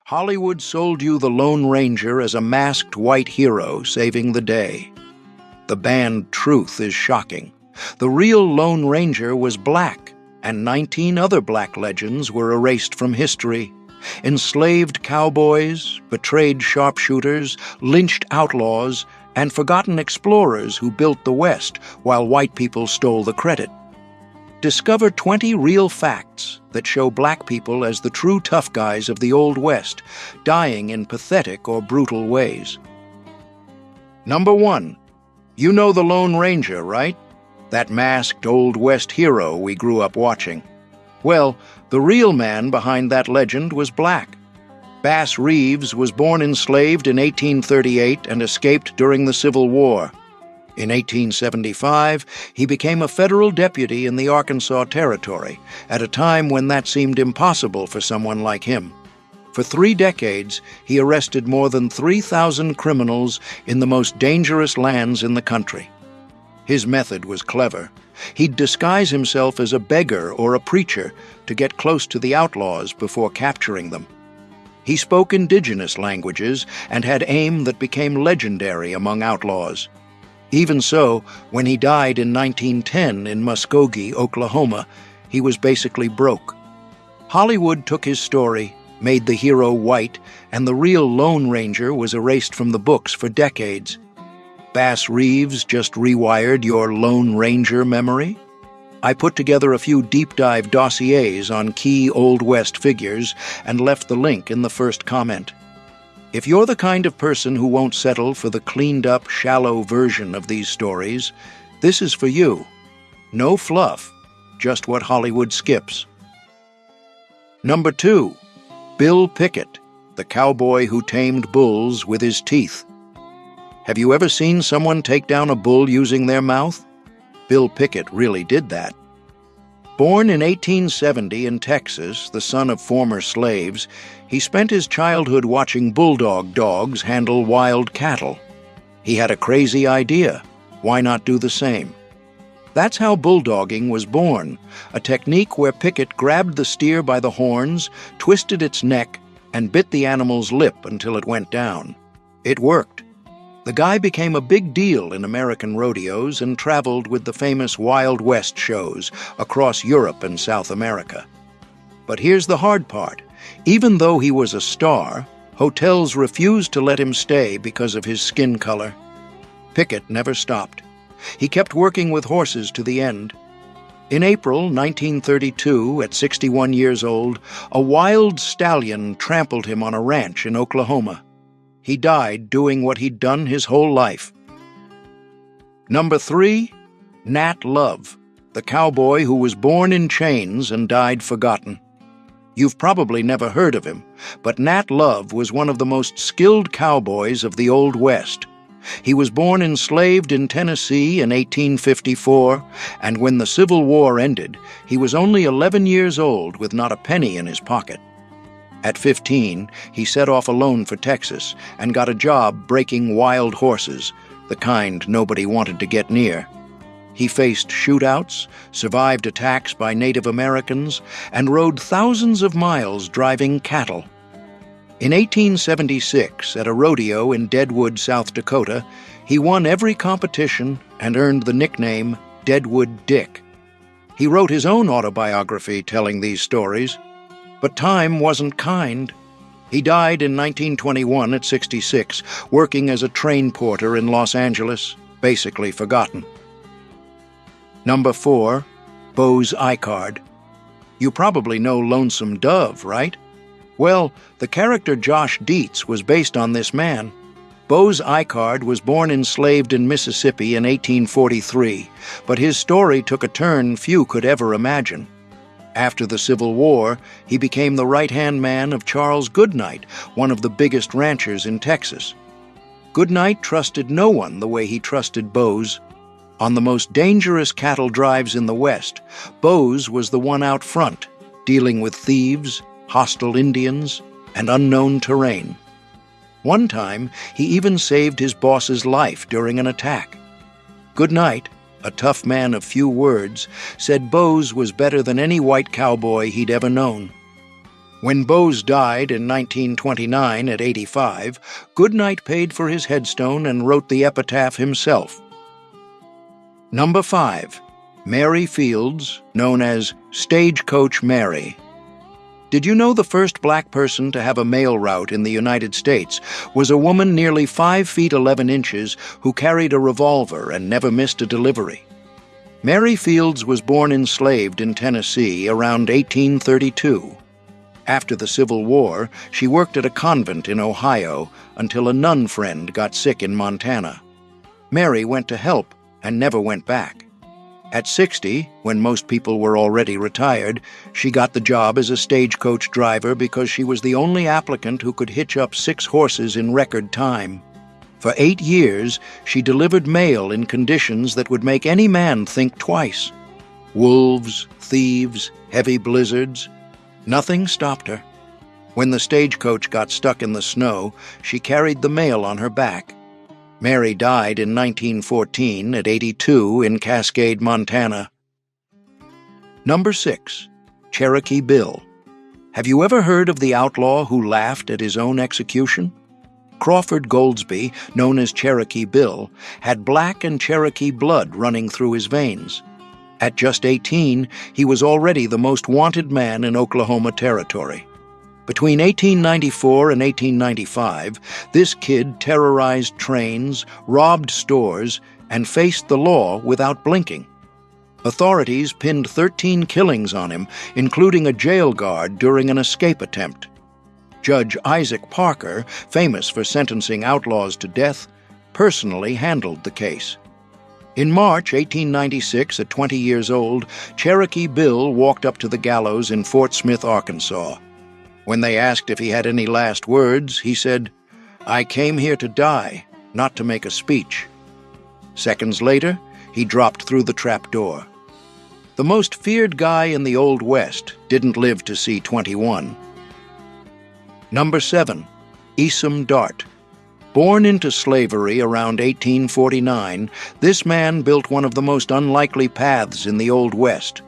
Hollywood sold you the Lone Ranger as a masked white hero saving the day. The banned truth is shocking. The real Lone Ranger was black, and 19 other black legends were erased from history. Enslaved cowboys, betrayed sharpshooters, lynched outlaws, and forgotten explorers who built the West while white people stole the credit. Discover 20 real facts that show black people as the true tough guys of the Old West, dying in pathetic or brutal ways. Number 1. You know the Lone Ranger, right? That masked Old West hero we grew up watching. Well, the real man behind that legend was black. Bass Reeves was born enslaved in 1838 and escaped during the Civil War. In 1875, he became a federal deputy in the Arkansas Territory, at a time when that seemed impossible for someone like him. For 3 decades, he arrested more than 3,000 criminals in the most dangerous lands in the country. His method was clever. He'd disguise himself as a beggar or a preacher to get close to the outlaws before capturing them. He spoke indigenous languages and had aim that became legendary among outlaws. Even so, when he died in 1910 in Muskogee, Oklahoma, he was basically broke. Hollywood took his story, made the hero white, and the real Lone Ranger was erased from the books for decades. Bass Reeves just rewired your Lone Ranger memory? I put together a few deep-dive dossiers on key Old West figures and left the link in the first comment. If you're the kind of person who won't settle for the cleaned-up, shallow version of these stories, this is for you. No fluff, just what Hollywood skips. Number 2. Bill Pickett, the cowboy who tamed bulls with his teeth. Have you ever seen someone take down a bull using their mouth? Bill Pickett really did that. Born in 1870 in Texas, the son of former slaves, he spent his childhood watching bulldog dogs handle wild cattle. He had a crazy idea. Why not do the same? That's how bulldogging was born, a technique where Pickett grabbed the steer by the horns, twisted its neck, and bit the animal's lip until it went down. It worked. The guy became a big deal in American rodeos and traveled with the famous Wild West shows across Europe and South America. But here's the hard part. Even though he was a star, hotels refused to let him stay because of his skin color. Pickett never stopped. He kept working with horses to the end. In April 1932, at 61 years old, a wild stallion trampled him on a ranch in Oklahoma. He died doing what he'd done his whole life. Number 3. Nat Love, the cowboy who was born in chains and died forgotten. You've probably never heard of him, but Nat Love was one of the most skilled cowboys of the Old West. He was born enslaved in Tennessee in 1854, and when the Civil War ended, he was only 11 years old with not a penny in his pocket. At 15, he set off alone for Texas and got a job breaking wild horses, the kind nobody wanted to get near. He faced shootouts, survived attacks by Native Americans, and rode thousands of miles driving cattle. In 1876, at a rodeo in Deadwood, South Dakota, he won every competition and earned the nickname Deadwood Dick. He wrote his own autobiography telling these stories. But time wasn't kind. He died in 1921 at 66, working as a train porter in Los Angeles, basically forgotten. Number 4. Bose Icard. You probably know Lonesome Dove, right? Well, the character Josh Dietz was based on this man. Bose Icard was born enslaved in Mississippi in 1843, but his story took a turn few could ever imagine. After the Civil War, he became the right-hand man of Charles Goodnight, one of the biggest ranchers in Texas. Goodnight trusted no one the way he trusted Bose. On the most dangerous cattle drives in the West, Bose was the one out front, dealing with thieves, hostile Indians, and unknown terrain. One time, he even saved his boss's life during an attack. Goodnight, a tough man of few words, said Bose was better than any white cowboy he'd ever known. When Bose died in 1929 at 85, Goodnight paid for his headstone and wrote the epitaph himself. Number 5. Mary Fields, known as Stagecoach Mary. Did you know the first black person to have a mail route in the United States was a woman nearly 5 feet 11 inches who carried a revolver and never missed a delivery? Mary Fields was born enslaved in Tennessee around 1832. After the Civil War, she worked at a convent in Ohio until a nun friend got sick in Montana. Mary went to help and never went back. At 60, when most people were already retired, she got the job as a stagecoach driver because she was the only applicant who could hitch up 6 horses in record time. For 8 years, she delivered mail in conditions that would make any man think twice. Wolves, thieves, heavy blizzards. Nothing stopped her. When the stagecoach got stuck in the snow, she carried the mail on her back. Mary died in 1914 at 82 in Cascade, Montana. Number 6. Cherokee Bill. Have you ever heard of the outlaw who laughed at his own execution? Crawford Goldsby, known as Cherokee Bill, had black and Cherokee blood running through his veins. At just 18, he was already the most wanted man in Oklahoma Territory. Between 1894 and 1895, this kid terrorized trains, robbed stores, and faced the law without blinking. Authorities pinned 13 killings on him, including a jail guard during an escape attempt. Judge Isaac Parker, famous for sentencing outlaws to death, personally handled the case. In March 1896, at 20 years old, Cherokee Bill walked up to the gallows in Fort Smith, Arkansas. When they asked if he had any last words, he said, "I came here to die, not to make a speech." Seconds later, he dropped through the trap door. The most feared guy in the Old West didn't live to see 21. Number 7. Esam Dart. Born into slavery around 1849, this man built one of the most unlikely paths in the Old West.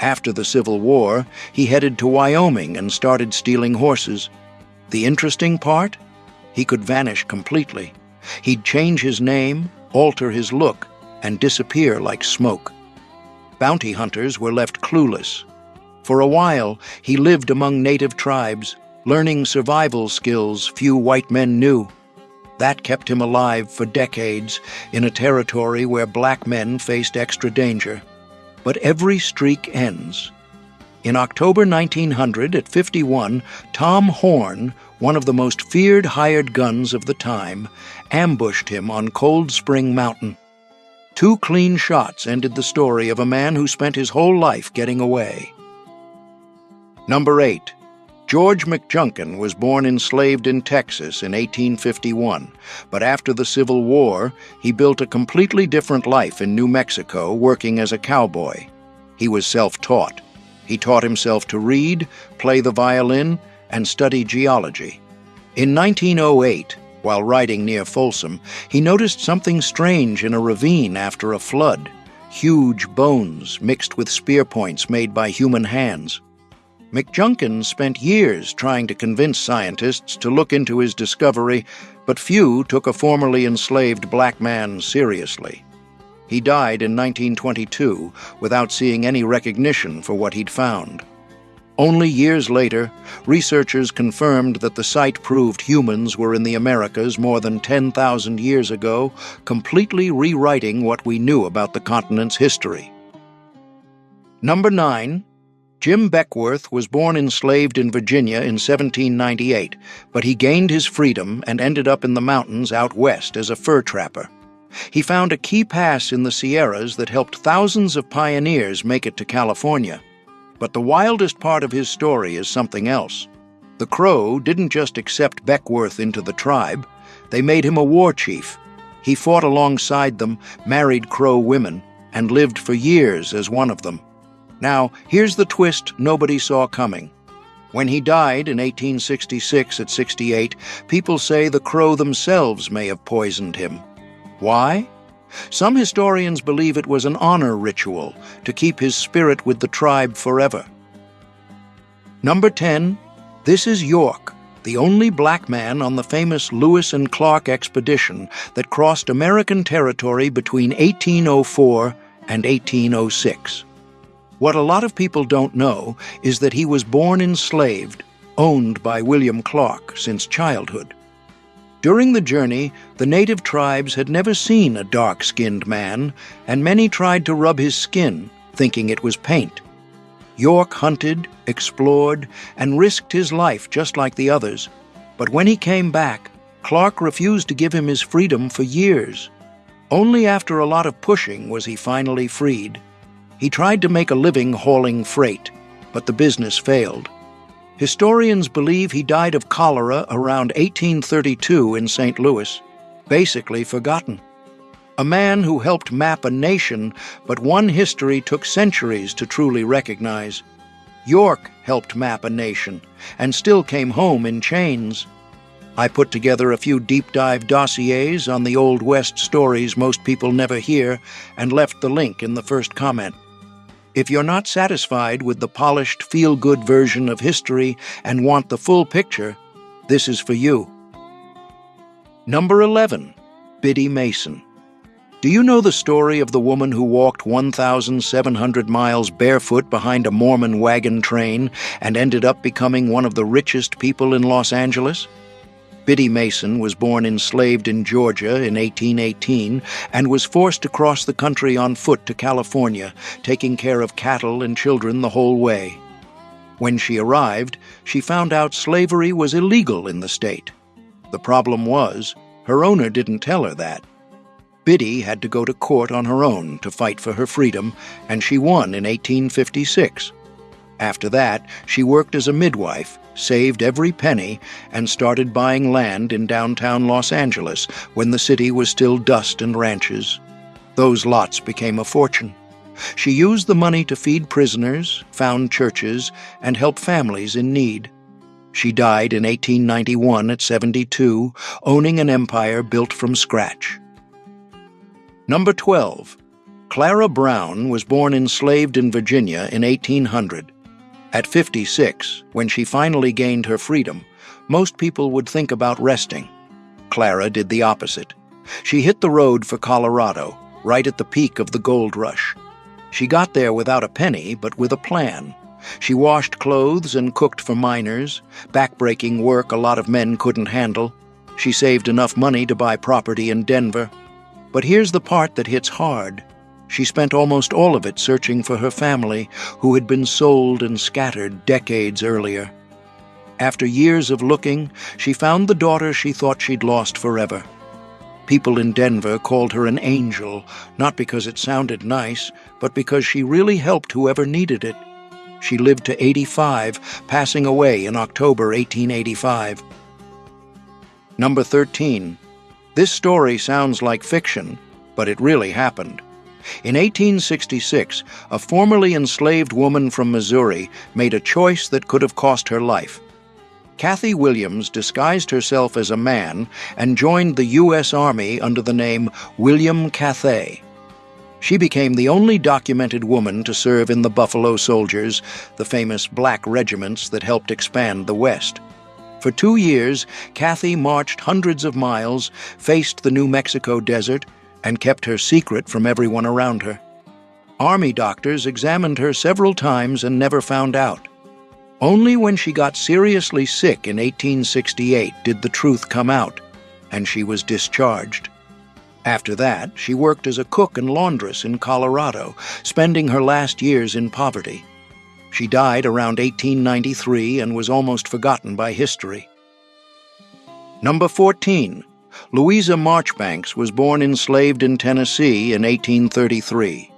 After the Civil War, he headed to Wyoming and started stealing horses. The interesting part? He could vanish completely. He'd change his name, alter his look, and disappear like smoke. Bounty hunters were left clueless. For a while, he lived among native tribes, learning survival skills few white men knew. That kept him alive for decades in a territory where black men faced extra danger. But every streak ends. In October 1900, at 51, Tom Horn, one of the most feared hired guns of the time, ambushed him on Cold Spring Mountain. 2 clean shots ended the story of a man who spent his whole life getting away. Number 8. George McJunkin was born enslaved in Texas in 1851, but after the Civil War, he built a completely different life in New Mexico working as a cowboy. He was self-taught. He taught himself to read, play the violin, and study geology. In 1908, while riding near Folsom, he noticed something strange in a ravine after a flood. Huge bones mixed with spear points made by human hands. McJunkin spent years trying to convince scientists to look into his discovery, but few took a formerly enslaved black man seriously. He died in 1922 without seeing any recognition for what he'd found. Only years later, researchers confirmed that the site proved humans were in the Americas more than 10,000 years ago, completely rewriting what we knew about the continent's history. Number 9. Jim Beckwourth was born enslaved in Virginia in 1798, but he gained his freedom and ended up in the mountains out west as a fur trapper. He found a key pass in the Sierras that helped thousands of pioneers make it to California. But the wildest part of his story is something else. The Crow didn't just accept Beckwourth into the tribe, they made him a war chief. He fought alongside them, married Crow women, and lived for years as one of them. Now, here's the twist nobody saw coming. When he died in 1866 at 68, people say the Crow themselves may have poisoned him. Why? Some historians believe it was an honor ritual to keep his spirit with the tribe forever. Number 10. This is York, the only black man on the famous Lewis and Clark expedition that crossed American territory between 1804 and 1806. What a lot of people don't know is that he was born enslaved, owned by William Clark since childhood. During the journey, the native tribes had never seen a dark-skinned man, and many tried to rub his skin, thinking it was paint. York hunted, explored, and risked his life just like the others. But when he came back, Clark refused to give him his freedom for years. Only after a lot of pushing was he finally freed. He tried to make a living hauling freight, but the business failed. Historians believe he died of cholera around 1832 in St. Louis, basically forgotten. A man who helped map a nation, but one history took centuries to truly recognize. York helped map a nation, and still came home in chains. I put together a few deep-dive dossiers on the Old West stories most people never hear, and left the link in the first comment. If you're not satisfied with the polished, feel-good version of history and want the full picture, this is for you. Number 11. Biddy Mason. Do you know the story of the woman who walked 1,700 miles barefoot behind a Mormon wagon train and ended up becoming one of the richest people in Los Angeles? Biddy Mason was born enslaved in Georgia in 1818 and was forced to cross the country on foot to California, taking care of cattle and children the whole way. When she arrived, she found out slavery was illegal in the state. The problem was, her owner didn't tell her that. Biddy had to go to court on her own to fight for her freedom, and she won in 1856. After that, she worked as a midwife, saved every penny, and started buying land in downtown Los Angeles when the city was still dust and ranches. Those lots became a fortune. She used the money to feed prisoners, found churches, and help families in need. She died in 1891 at 72, owning an empire built from scratch. Number 12. Clara Brown was born enslaved in Virginia in 1800. At 56, when she finally gained her freedom, most people would think about resting. Clara did the opposite. She hit the road for Colorado, right at the peak of the gold rush. She got there without a penny, but with a plan. She washed clothes and cooked for miners, backbreaking work a lot of men couldn't handle. She saved enough money to buy property in Denver. But here's the part that hits hard. She spent almost all of it searching for her family, who had been sold and scattered decades earlier. After years of looking, she found the daughter she thought she'd lost forever. People in Denver called her an angel, not because it sounded nice, but because she really helped whoever needed it. She lived to 85, passing away in October 1885. Number 13. This story sounds like fiction, but it really happened. In 1866, a formerly enslaved woman from Missouri made a choice that could have cost her life. Kathy Williams disguised herself as a man and joined the U.S. Army under the name William Cathay. She became the only documented woman to serve in the Buffalo Soldiers, the famous black regiments that helped expand the West. For 2 years, Kathy marched hundreds of miles, faced the New Mexico desert, and kept her secret from everyone around her. Army doctors examined her several times and never found out. Only when she got seriously sick in 1868 did the truth come out, and she was discharged. After that, she worked as a cook and laundress in Colorado, spending her last years in poverty. She died around 1893 and was almost forgotten by history. Number 14. Louisa Marchbanks was born enslaved in Tennessee in 1833.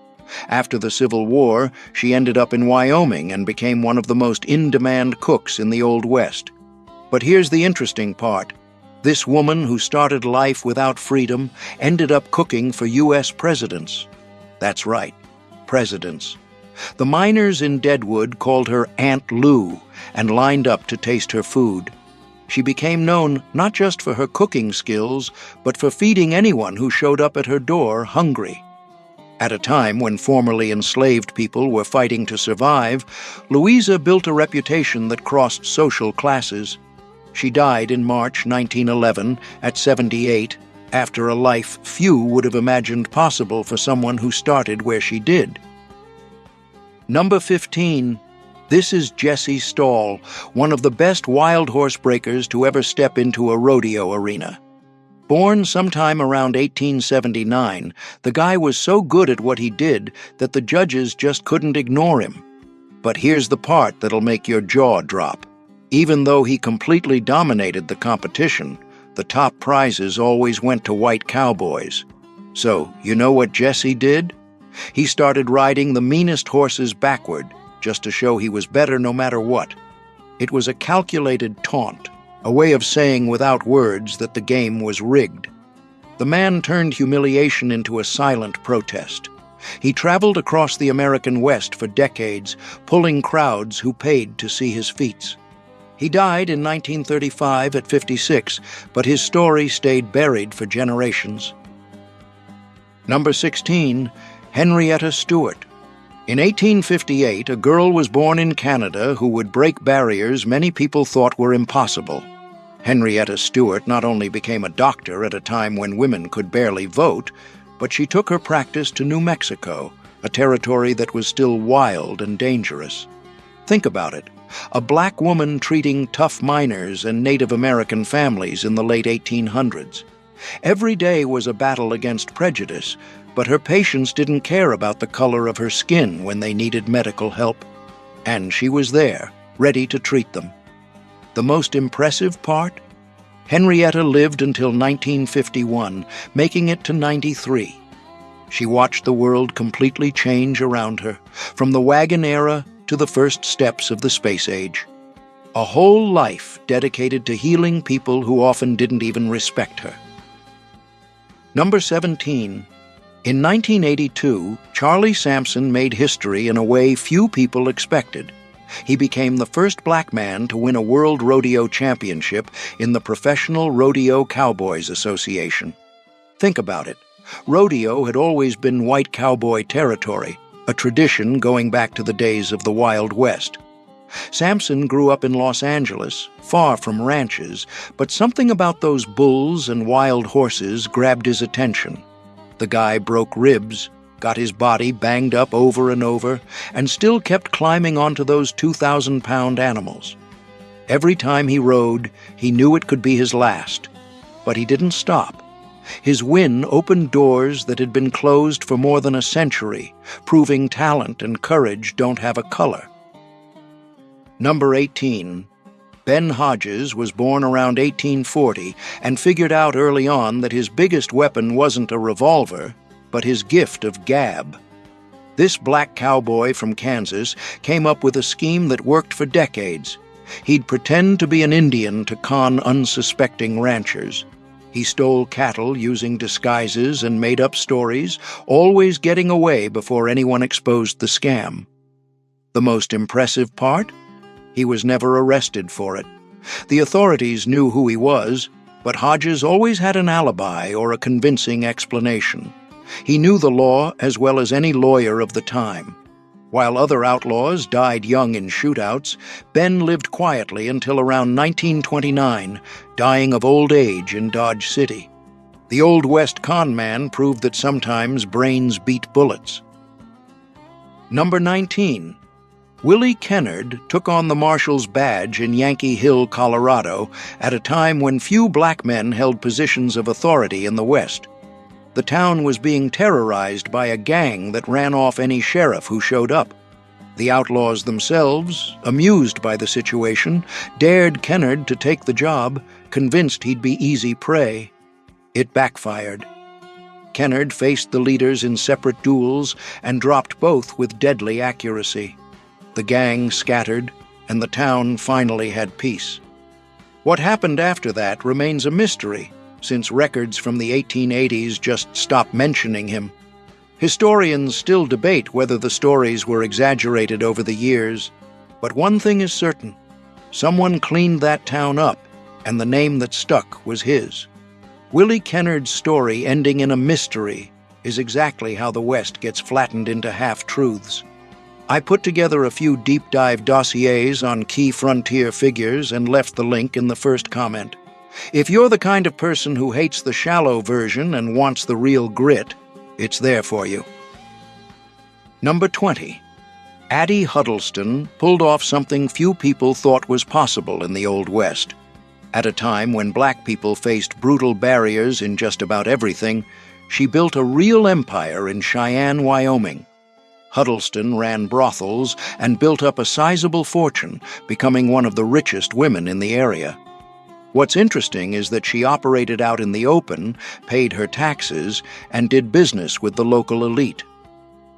After the Civil War, she ended up in Wyoming and became one of the most in-demand cooks in the Old West. But here's the interesting part. This woman who started life without freedom ended up cooking for U.S. presidents. That's right, presidents. The miners in Deadwood called her Aunt Lou and lined up to taste her food. She became known not just for her cooking skills, but for feeding anyone who showed up at her door hungry. At a time when formerly enslaved people were fighting to survive, Louisa built a reputation that crossed social classes. She died in March 1911 at 78, after a life few would have imagined possible for someone who started where she did. Number 15. This is Jesse Stahl, one of the best wild horse breakers to ever step into a rodeo arena. Born sometime around 1879, the guy was so good at what he did that the judges just couldn't ignore him. But here's the part that'll make your jaw drop. Even though he completely dominated the competition, the top prizes always went to white cowboys. So, you know what Jesse did? He started riding the meanest horses backward, just to show he was better no matter what. It was a calculated taunt, a way of saying without words that the game was rigged. The man turned humiliation into a silent protest. He traveled across the American West for decades, pulling crowds who paid to see his feats. He died in 1935 at 56, but his story stayed buried for generations. Number 16. Henrietta Stewart. In 1858, a girl was born in Canada who would break barriers many people thought were impossible. Henrietta Stewart not only became a doctor at a time when women could barely vote, but she took her practice to New Mexico, a territory that was still wild and dangerous. Think about it. A black woman treating tough miners and Native American families in the late 1800s. Every day was a battle against prejudice, but her patients didn't care about the color of her skin when they needed medical help. And she was there, ready to treat them. The most impressive part? Henrietta lived until 1951, making it to 93. She watched the world completely change around her, from the wagon era to the first steps of the space age. A whole life dedicated to healing people who often didn't even respect her. Number 17. In 1982, Charlie Sampson made history in a way few people expected. He became the first black man to win a World Rodeo Championship in the Professional Rodeo Cowboys Association. Think about it. Rodeo had always been white cowboy territory, a tradition going back to the days of the Wild West. Sampson grew up in Los Angeles, far from ranches, but something about those bulls and wild horses grabbed his attention. The guy broke ribs, got his body banged up over and over, and still kept climbing onto those 2,000-pound animals. Every time he rode, he knew it could be his last. But he didn't stop. His win opened doors that had been closed for more than a century, proving talent and courage don't have a color. Number 18. Ben Hodges was born around 1840 and figured out early on that his biggest weapon wasn't a revolver, but his gift of gab. This black cowboy from Kansas came up with a scheme that worked for decades. He'd pretend to be an Indian to con unsuspecting ranchers. He stole cattle using disguises and made up stories, always getting away before anyone exposed the scam. The most impressive part? He was never arrested for it. The authorities knew who he was, but Hodges always had an alibi or a convincing explanation. He knew the law as well as any lawyer of the time. While other outlaws died young in shootouts, Ben lived quietly until around 1929, dying of old age in Dodge City. The Old West con man proved that sometimes brains beat bullets. Number 19. Willie Kennard took on the Marshal's badge in Yankee Hill, Colorado, at a time when few black men held positions of authority in the West. The town was being terrorized by a gang that ran off any sheriff who showed up. The outlaws themselves, amused by the situation, dared Kennard to take the job, convinced he'd be easy prey. It backfired. Kennard faced the leaders in separate duels and dropped both with deadly accuracy. The gang scattered, and the town finally had peace. What happened after that remains a mystery, since records from the 1880s just stopped mentioning him. Historians still debate whether the stories were exaggerated over the years, but one thing is certain: someone cleaned that town up, and the name that stuck was his. Willie Kennard's story ending in a mystery is exactly how the West gets flattened into half-truths. I put together a few deep-dive dossiers on key frontier figures and left the link in the first comment. If you're the kind of person who hates the shallow version and wants the real grit, it's there for you. Number 20. Addie Huddleston pulled off something few people thought was possible in the Old West. At a time when black people faced brutal barriers in just about everything, she built a real empire in Cheyenne, Wyoming. Huddleston ran brothels and built up a sizable fortune, becoming one of the richest women in the area. What's interesting is that she operated out in the open, paid her taxes, and did business with the local elite.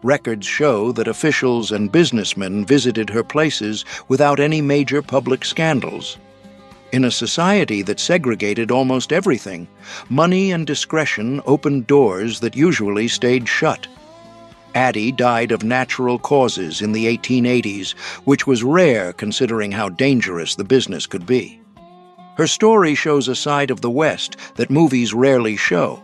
Records show that officials and businessmen visited her places without any major public scandals. In a society that segregated almost everything, money and discretion opened doors that usually stayed shut. Addie died of natural causes in the 1880s, which was rare considering how dangerous the business could be. Her story shows a side of the West that movies rarely show.